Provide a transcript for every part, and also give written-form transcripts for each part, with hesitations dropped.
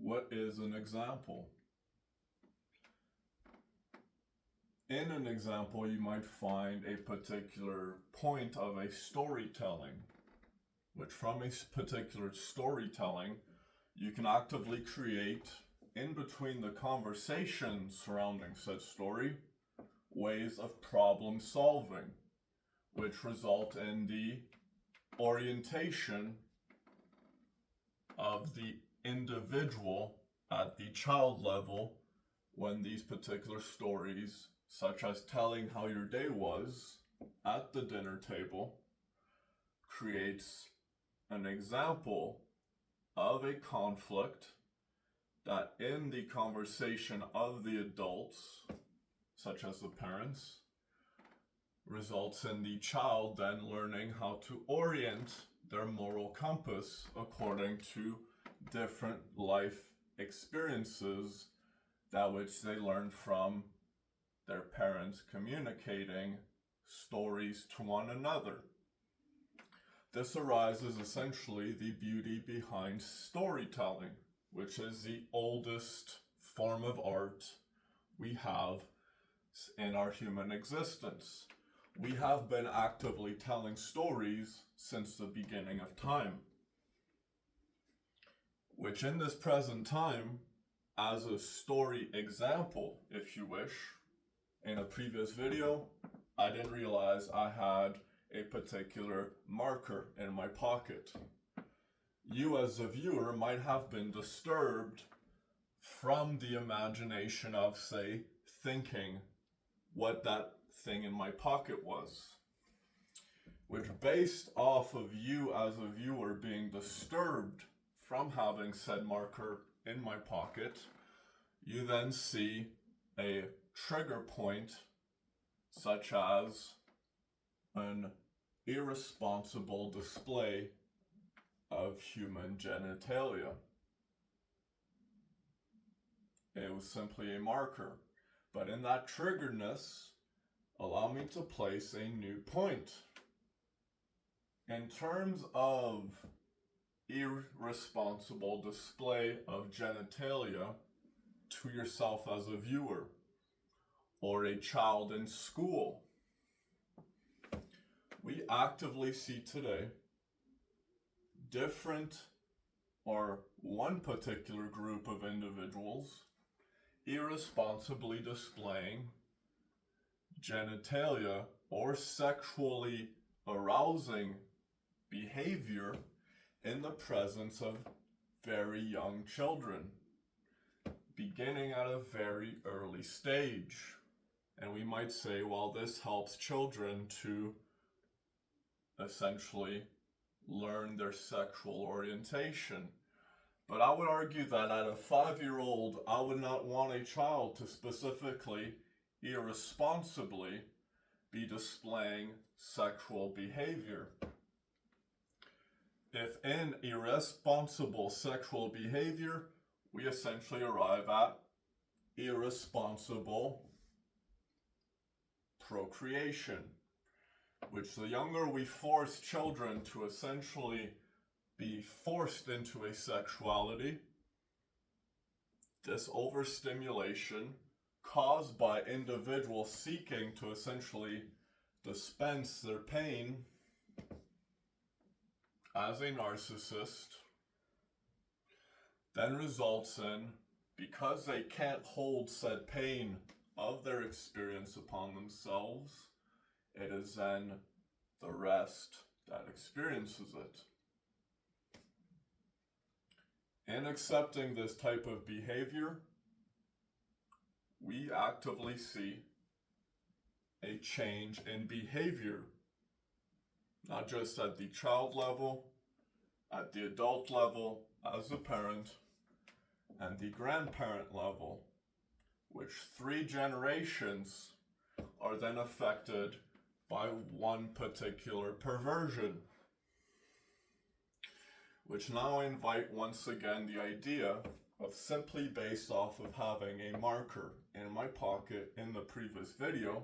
What is an example? In an example, you might find a particular point of a storytelling, which from a particular storytelling, you can actively create, in between the conversation surrounding said story, ways of problem solving, which result in the orientation of the individual at the child level when these particular stories, such as telling how your day was at the dinner table, creates an example of a conflict that in the conversation of the adults, such as the parents, results in the child then learning how to orient their moral compass according to different life experiences that which they learn from their parents communicating stories to one another. This arises essentially the beauty behind storytelling, which is the oldest form of art we have in our human existence. We have been actively telling stories since the beginning of time, which in this present time, as a story example, if you wish, in a previous video, I didn't realize I had a particular marker in my pocket. You as a viewer might have been disturbed from the imagination of, say, thinking what that thing in my pocket was, which based off of you as a viewer being disturbed from having said marker in my pocket, you then see a trigger point such as an irresponsible display of human genitalia. It was simply a marker, but in that triggeredness, allow me to place a new point. In terms of irresponsible display of genitalia to yourself as a viewer or a child in school, we actively see today different or one particular group of individuals irresponsibly displaying genitalia or sexually arousing behavior in the presence of very young children, beginning at a very early stage. And we might say, well, this helps children to essentially learn their sexual orientation. But I would argue that at a 5-year-old, I would not want a child to specifically, irresponsibly be displaying sexual behavior. If in irresponsible sexual behavior, we essentially arrive at irresponsible procreation, which the younger we force children to essentially be forced into a sexuality, this overstimulation caused by individuals seeking to essentially dispense their pain as a narcissist, then results in, because they can't hold said pain of their experience upon themselves, it is then the rest that experiences it. In accepting this type of behavior, we actively see a change in behavior, not just at the child level, at the adult level as a parent, and the grandparent level, which 3 generations are then affected by one particular perversion. Which now invite once again the idea of simply based off of having a marker in my pocket in the previous video,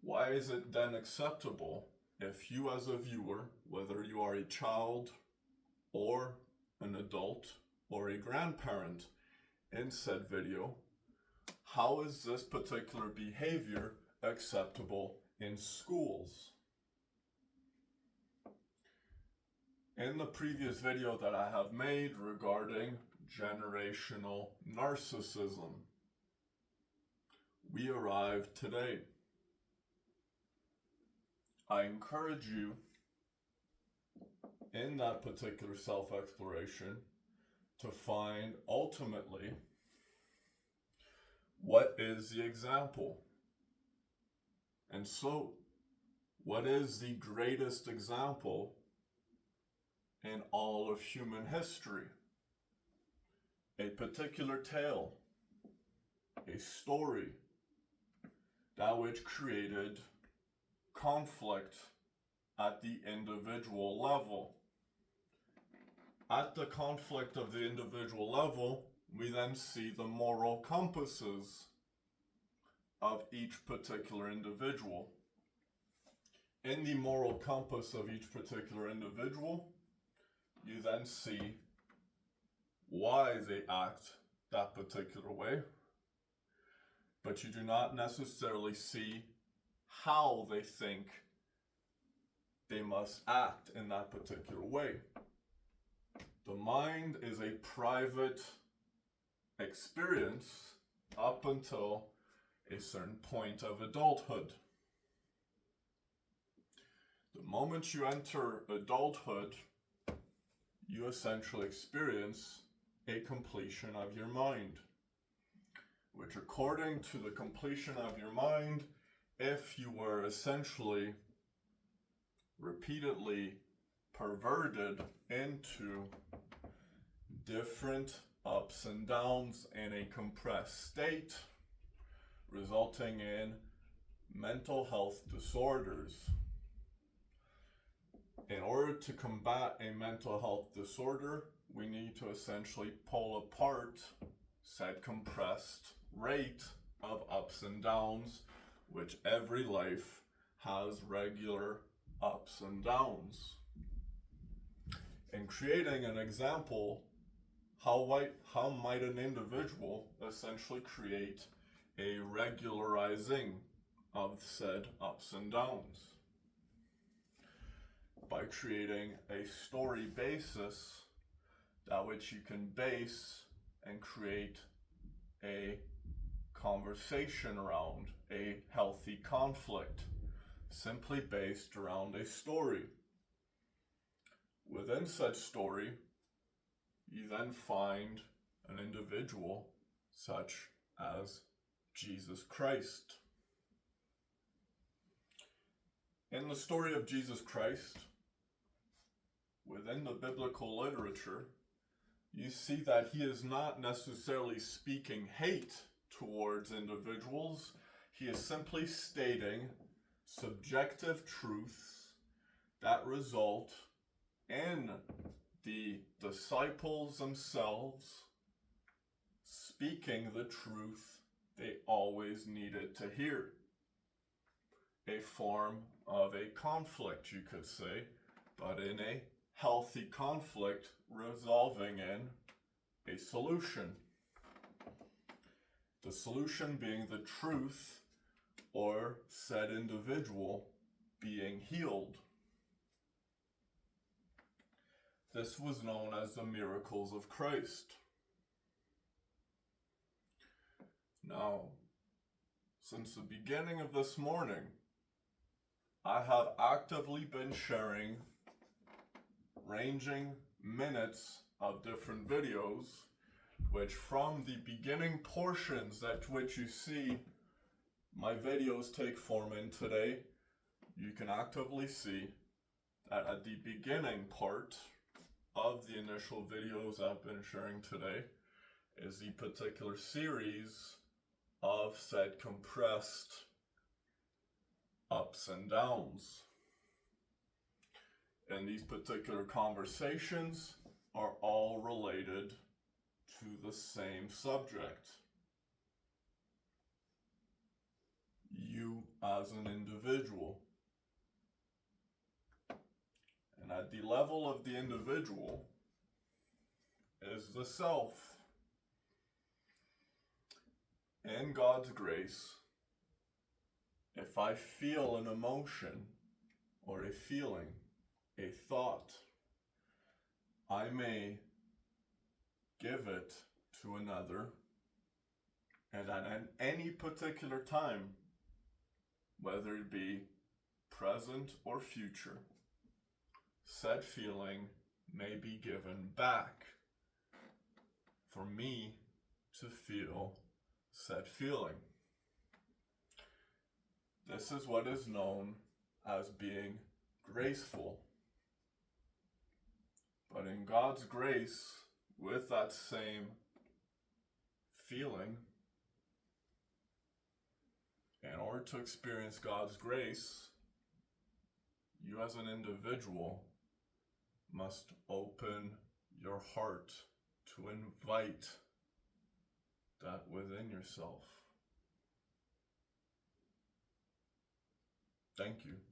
why is it then acceptable if you as a viewer, whether you are a child or an adult or a grandparent in said video, how is this particular behavior acceptable in schools? In the previous video that I have made regarding generational narcissism, we arrived today. I encourage you in that particular self-exploration to find ultimately what is the example. And so, what is the greatest example in all of human history? A particular tale, a story, that which created conflict at the individual level. At the conflict of the individual level, we then see the moral compasses of each particular individual. In the moral compass of each particular individual, you then see why they act that particular way, but you do not necessarily see how they think they must act in that particular way. The mind is a private experience up until a certain point of adulthood. The moment you enter adulthood, you essentially experience a completion of your mind, which according to the completion of your mind, if you were essentially repeatedly perverted into different ups and downs in a compressed state, resulting in mental health disorders. In order to combat a mental health disorder, we need to essentially pull apart said compressed rate of ups and downs, which every life has regular ups and downs. In creating an example, how might an individual essentially create a regularizing of said ups and downs? By creating a story basis that which you can base and create a conversation around, a healthy conflict, simply based around a story. Within such story, you then find an individual such as Jesus Christ. In the story of Jesus Christ, within the biblical literature, you see that he is not necessarily speaking hate towards individuals. He is simply stating subjective truths that result in the disciples themselves speaking the truth they always needed to hear. A form of a conflict, you could say, but in a healthy conflict resolving in a solution. The solution being the truth or said individual being healed. This was known as the miracles of Christ. Now, since the beginning of this morning, I have actively been sharing ranging minutes of different videos, which from the beginning portions that which you see my videos take form in today, you can actively see that at the beginning part of the initial videos I've been sharing today is the particular series of said compressed ups and downs. And these particular conversations are all related to the same subject. You as an individual. And at the level of the individual is is the self. In God's grace, if I feel an emotion or a feeling, a thought, I may give it to another, and at any particular time, whether it be present or future, said feeling may be given back for me to feel said feeling. This is what is known as being graceful. But in God's grace, with that same feeling, in order to experience God's grace, you as an individual must open your heart to invite that within yourself. Thank you.